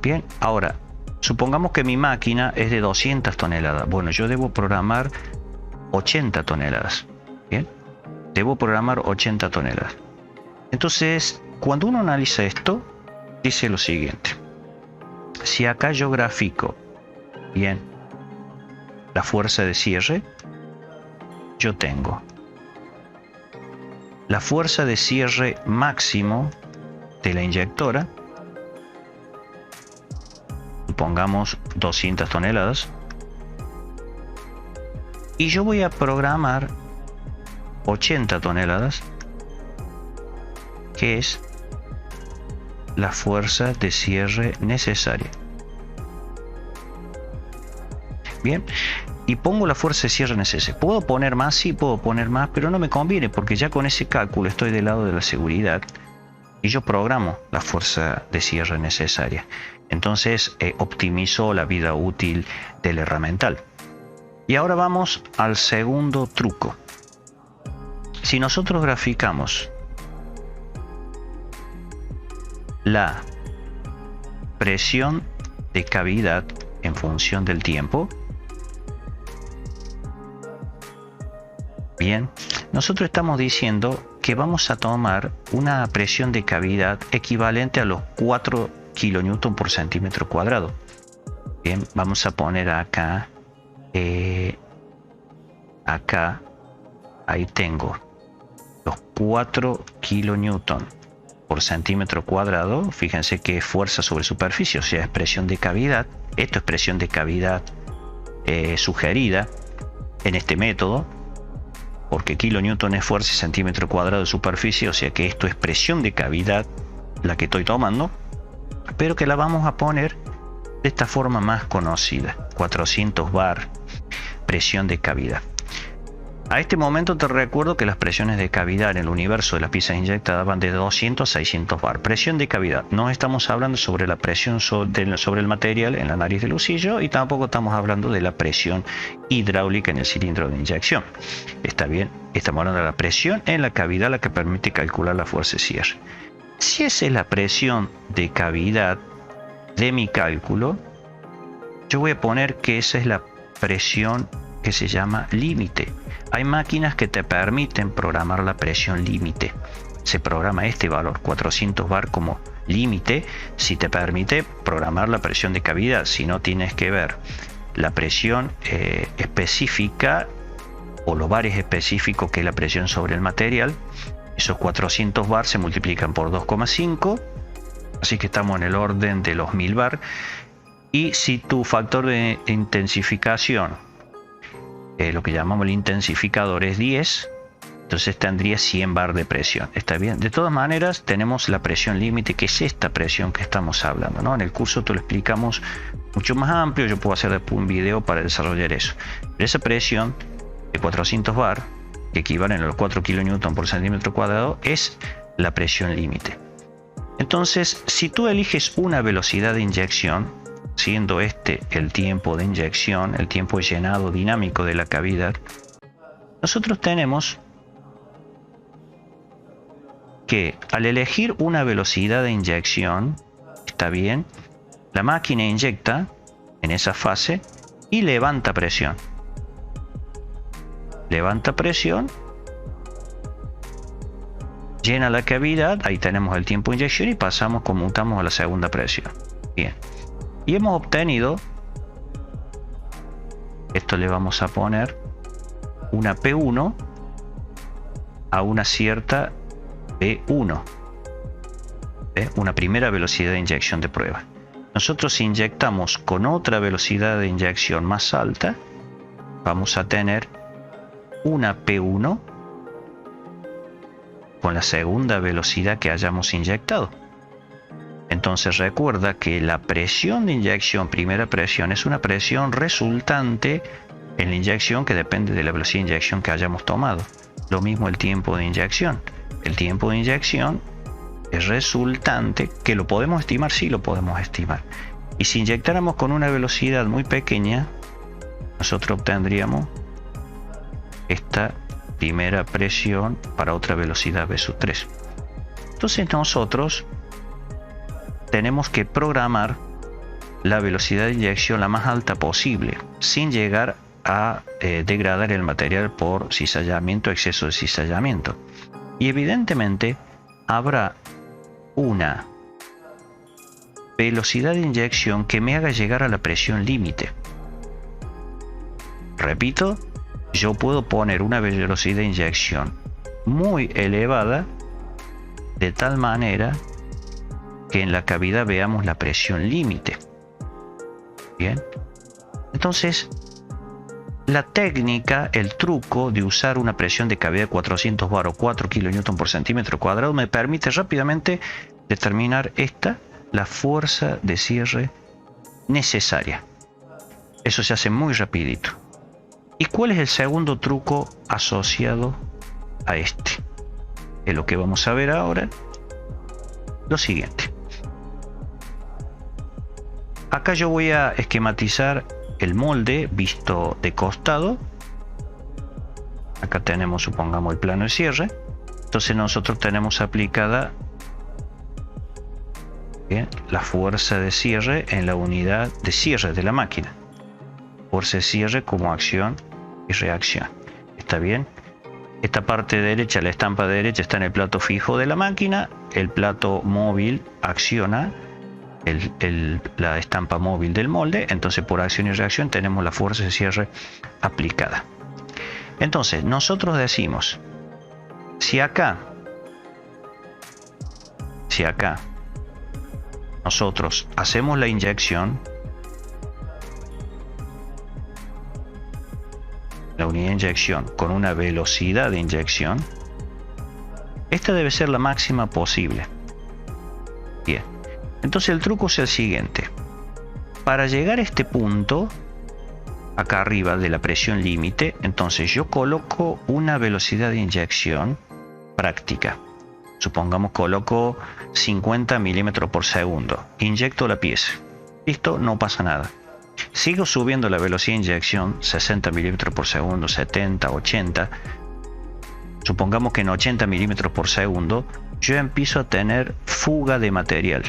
Bien, ahora, supongamos que mi máquina es de 200 toneladas. Bueno, yo debo programar 80 toneladas. Bien, debo programar 80 toneladas. Entonces, cuando uno analiza esto, dice lo siguiente. Si acá yo grafico, bien, la fuerza de cierre, yo tengo la fuerza de cierre máximo de la inyectora, pongamos 200 toneladas, y yo voy a programar 80 toneladas, que es la fuerza de cierre necesaria. Bien, y pongo la fuerza de cierre necesaria. ¿Puedo poner más? Sí, puedo poner más, pero no me conviene porque ya con ese cálculo estoy del lado de la seguridad y yo programo la fuerza de cierre necesaria. Entonces optimizo la vida útil del herramental. Y ahora vamos al segundo truco. Si nosotros graficamos la presión de cavidad en función del tiempo, bien, nosotros estamos diciendo que vamos a tomar una presión de cavidad equivalente a los 4 kilonewton por centímetro cuadrado. Bien, vamos a poner acá, ahí tengo los 4 kilonewton por centímetro cuadrado. Fíjense que es fuerza sobre superficie, o sea, es presión de cavidad. Esto es presión de cavidad sugerida en este método, porque kilonewton es fuerza y centímetro cuadrado de superficie, o sea que esto es presión de cavidad la que estoy tomando, pero que la vamos a poner de esta forma más conocida, 400 bar, presión de cavidad. A este momento te recuerdo que las presiones de cavidad en el universo de las piezas inyectadas van de 200 a 600 bar. Presión de cavidad. No estamos hablando sobre la presión sobre el material en la nariz del husillo, y tampoco estamos hablando de la presión hidráulica en el cilindro de inyección. Está bien, estamos hablando de la presión en la cavidad, la que permite calcular la fuerza de cierre. Si esa es la presión de cavidad de mi cálculo, yo voy a poner que esa es la presión que se llama límite. Hay máquinas que te permiten programar la presión límite. Se programa este valor 400 bar como límite si te permite programar la presión de cavidad. Si no, tienes que ver la presión específica o los bares específicos, que es la presión sobre el material. Esos 400 bar se multiplican por 2,5, así que estamos en el orden de los 1000 bar. Y si tu factor de intensificación, lo que llamamos el intensificador, es 10, entonces tendría 100 bar de presión. Está bien. De todas maneras, tenemos la presión límite, que es esta presión que estamos hablando, ¿no? En el curso te lo explicamos mucho más amplio. Yo puedo hacer después un video para desarrollar eso. Pero esa presión de 400 bar, que equivalen a los 4 kilonewton por centímetro cuadrado, es la presión límite. Entonces, si tú eliges una velocidad de inyección, siendo este el tiempo de inyección, el tiempo de llenado dinámico de la cavidad, nosotros tenemos que al elegir una velocidad de inyección, está bien, la máquina inyecta en esa fase y levanta presión. Levanta presión, llena la cavidad, ahí tenemos el tiempo de inyección y conmutamos a la segunda presión. Bien. Y hemos obtenido, esto le vamos a poner una P1 a una cierta P1, una primera velocidad de inyección de prueba. Nosotros inyectamos con otra velocidad de inyección más alta, vamos a tener una P1 con la segunda velocidad que hayamos inyectado. Entonces recuerda que la presión de inyección, primera presión, es una presión resultante en la inyección que depende de la velocidad de inyección que hayamos tomado. Lo mismo el tiempo de inyección. El tiempo de inyección es resultante, que lo podemos estimar, sí lo podemos estimar. Y si inyectáramos con una velocidad muy pequeña, nosotros obtendríamos esta primera presión para otra velocidad v sub 3. Entonces nosotros tenemos que programar la velocidad de inyección la más alta posible, sin llegar a degradar el material por cizallamiento, exceso de cizallamiento. Y evidentemente habrá una velocidad de inyección que me haga llegar a la presión límite. Repito, yo puedo poner una velocidad de inyección muy elevada de tal manera que en la cavidad veamos la presión límite. Bien, entonces la técnica, el truco de usar una presión de cavidad de 400 bar o 4 kN por centímetro cuadrado me permite rápidamente determinar la fuerza de cierre necesaria. Eso se hace muy rapidito. ¿Y cuál es el segundo truco asociado a este? Es lo que vamos a ver ahora. Lo siguiente. Acá yo voy a esquematizar el molde visto de costado. Acá tenemos, supongamos, el plano de cierre. Entonces nosotros tenemos aplicada, bien, la fuerza de cierre en la unidad de cierre de la máquina. Fuerza de cierre como acción y reacción. ¿Está bien? Esta parte derecha, la estampa derecha, está en el plato fijo de la máquina. El plato móvil acciona la estampa móvil del molde. Entonces, por acción y reacción tenemos la fuerza de cierre aplicada. Entonces, nosotros decimos, si acá nosotros hacemos la inyección, la unidad de inyección con una velocidad de inyección, esta debe ser la máxima posible. Bien, entonces el truco es el siguiente. Para llegar a este punto, acá arriba de la presión límite, entonces yo coloco una velocidad de inyección práctica. Supongamos coloco 50 milímetros por segundo. Inyecto la pieza. Listo, no pasa nada. Sigo subiendo la velocidad de inyección, 60 milímetros por segundo, 70, 80. Supongamos que en 80 milímetros por segundo yo empiezo a tener fuga de material.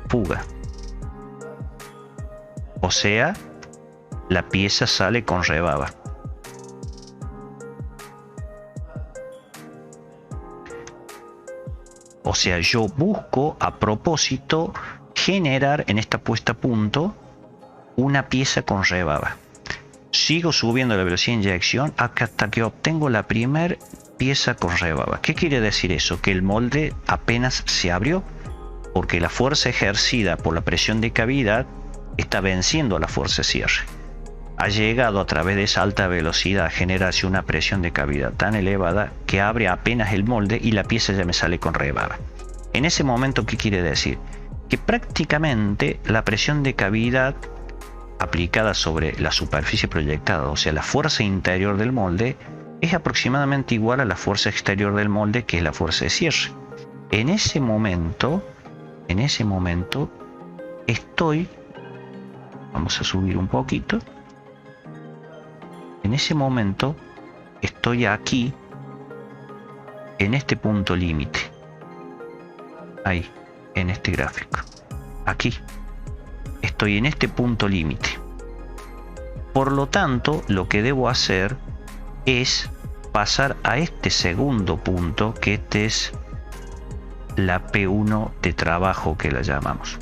Fuga. O sea, la pieza sale con rebaba. O sea, yo busco a propósito generar en esta puesta a punto una pieza con rebaba. Sigo subiendo la velocidad de inyección hasta que obtengo la primer pieza con rebaba. ¿Qué quiere decir eso? Que el molde apenas se abrió, porque la fuerza ejercida por la presión de cavidad está venciendo a la fuerza de cierre. Ha llegado a través de esa alta velocidad a generarse una presión de cavidad tan elevada que abre apenas el molde y la pieza ya me sale con rebaba. En ese momento, ¿qué quiere decir? Que prácticamente la presión de cavidad aplicada sobre la superficie proyectada, o sea, la fuerza interior del molde, es aproximadamente igual a la fuerza exterior del molde, que es la fuerza de cierre. En ese momento estoy, vamos a subir un poquito, en ese momento estoy aquí, en este punto límite, ahí, en este gráfico, aquí estoy en este punto límite. Por lo tanto, lo que debo hacer es pasar a este segundo punto, que este es la P1 de trabajo, que la llamamos.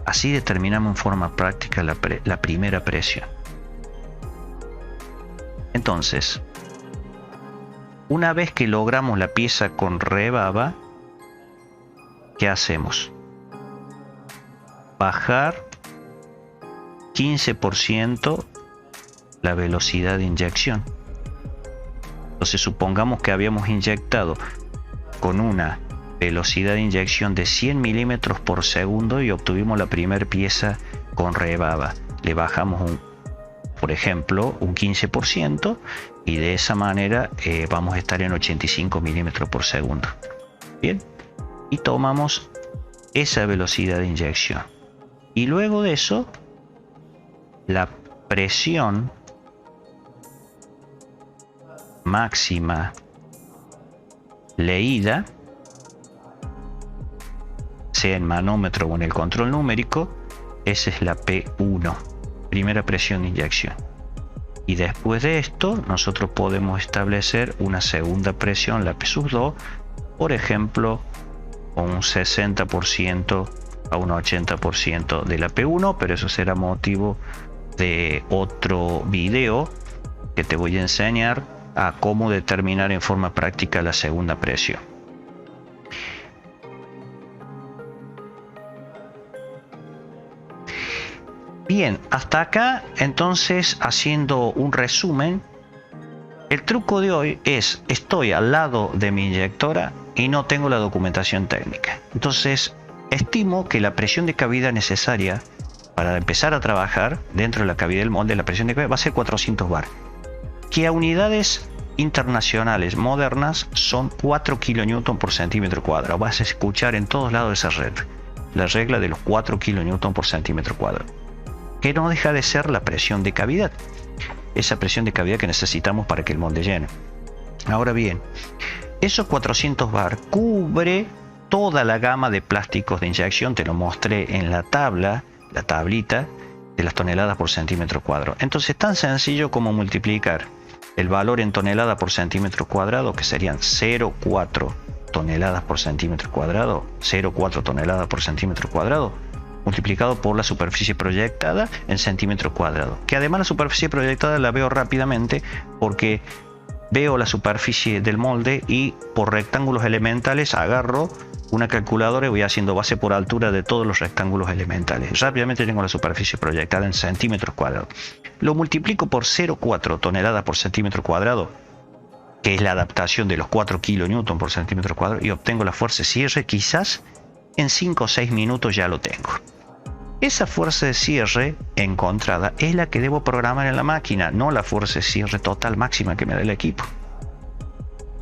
Así determinamos en forma práctica la primera presión. Entonces, una vez que logramos la pieza con rebaba, ¿qué hacemos? Bajar 15% la velocidad de inyección. Entonces supongamos que habíamos inyectado con una velocidad de inyección de 100 milímetros por segundo y obtuvimos la primera pieza con rebaba. Le bajamos por ejemplo, un 15% y de esa manera vamos a estar en 85 milímetros por segundo. Bien, y tomamos esa velocidad de inyección. Y luego de eso, la presión máxima leída, sea en manómetro o en el control numérico, esa es la P1, primera presión de inyección. Y después de esto, nosotros podemos establecer una segunda presión, la P2, por ejemplo, con un 60% a un 80% de la P1, pero eso será motivo de otro video que te voy a enseñar a cómo determinar en forma práctica la segunda presión. Bien, hasta acá entonces, haciendo un resumen, el truco de hoy es: estoy al lado de mi inyectora y no tengo la documentación técnica. Entonces estimo que la presión de cavidad necesaria para empezar a trabajar dentro de la cavidad del molde, la presión de cavidad va a ser 400 bar, que a unidades internacionales modernas son 4 kN por centímetro cuadrado. Vas a escuchar en todos lados esa regla, la regla de los 4 kN por centímetro cuadrado, que no deja de ser la presión de cavidad, esa presión de cavidad que necesitamos para que el molde llene. Ahora bien, esos 400 bar cubre toda la gama de plásticos de inyección. Te lo mostré en la tabla, la tablita de las toneladas por centímetro cuadrado. Entonces, tan sencillo como multiplicar el valor en tonelada por centímetro cuadrado, que serían 0,4 toneladas por centímetro cuadrado, 0,4 toneladas por centímetro cuadrado, multiplicado por la superficie proyectada en centímetro cuadrado. Que además la superficie proyectada la veo rápidamente porque veo la superficie del molde y por rectángulos elementales agarro una calculadora y voy haciendo base por altura de todos los rectángulos elementales. Rápidamente tengo la superficie proyectada en centímetros cuadrados. Lo multiplico por 0,4 toneladas por centímetro cuadrado, que es la adaptación de los 4 kN por centímetro cuadrado, y obtengo la fuerza de cierre. Quizás en 5 o 6 minutos ya lo tengo. Esa fuerza de cierre encontrada es la que debo programar en la máquina, no la fuerza de cierre total máxima que me da el equipo.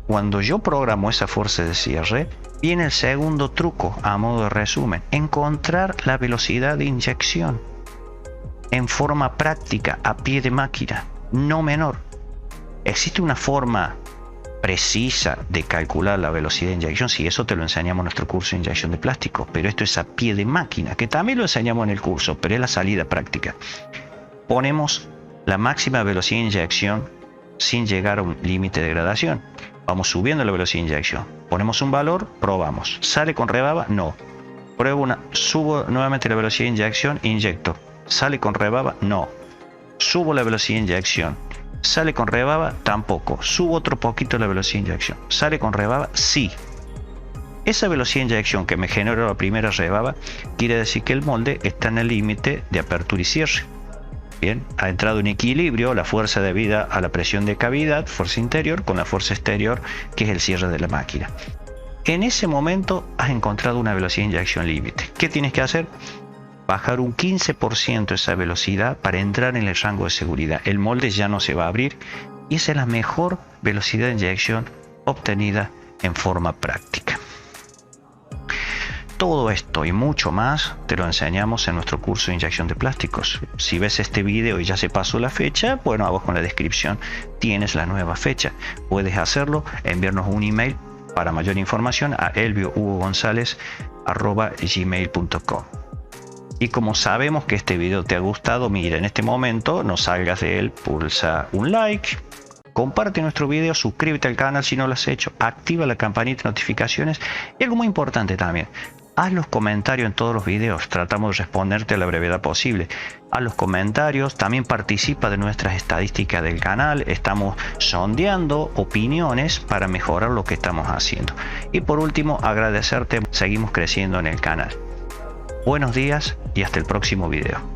Cuando yo programo esa fuerza de cierre, viene el segundo truco a modo de resumen: encontrar la velocidad de inyección en forma práctica, a pie de máquina, no menor. ¿Existe una forma precisa de calcular la velocidad de inyección? Sí, eso te lo enseñamos en nuestro curso de inyección de plástico, pero esto es a pie de máquina, que también lo enseñamos en el curso, pero es la salida práctica. Ponemos la máxima velocidad de inyección sin llegar a un límite de gradación. Vamos subiendo la velocidad de inyección, ponemos un valor, probamos, ¿sale con rebaba? No. Pruebo subo nuevamente la velocidad de inyección, inyecto, ¿sale con rebaba? No. Subo la velocidad de inyección, ¿sale con rebaba? Tampoco. Subo otro poquito la velocidad de inyección, ¿sale con rebaba? Sí. Esa velocidad de inyección que me generó la primera rebaba quiere decir que el molde está en el límite de apertura y cierre. Bien, ha entrado en equilibrio la fuerza debida a la presión de cavidad, fuerza interior, con la fuerza exterior, que es el cierre de la máquina. En ese momento has encontrado una velocidad de inyección límite. ¿Qué tienes que hacer? Bajar un 15% esa velocidad para entrar en el rango de seguridad. El molde ya no se va a abrir y esa es la mejor velocidad de inyección obtenida en forma práctica. Todo esto y mucho más te lo enseñamos en nuestro curso de inyección de plásticos. Si ves este video y ya se pasó la fecha, bueno, abajo en la descripción tienes la nueva fecha. Puedes hacerlo, enviarnos un email para mayor información a elviohugogonzalez@gmail.com. Y como sabemos que este video te ha gustado, mira, en este momento no salgas de él, pulsa un like, comparte nuestro video, suscríbete al canal si no lo has hecho, activa la campanita de notificaciones y algo muy importante también: haz los comentarios en todos los videos, tratamos de responderte a la brevedad posible. Haz los comentarios, también participa de nuestras estadísticas del canal, estamos sondeando opiniones para mejorar lo que estamos haciendo. Y por último, agradecerte, seguimos creciendo en el canal. Buenos días y hasta el próximo video.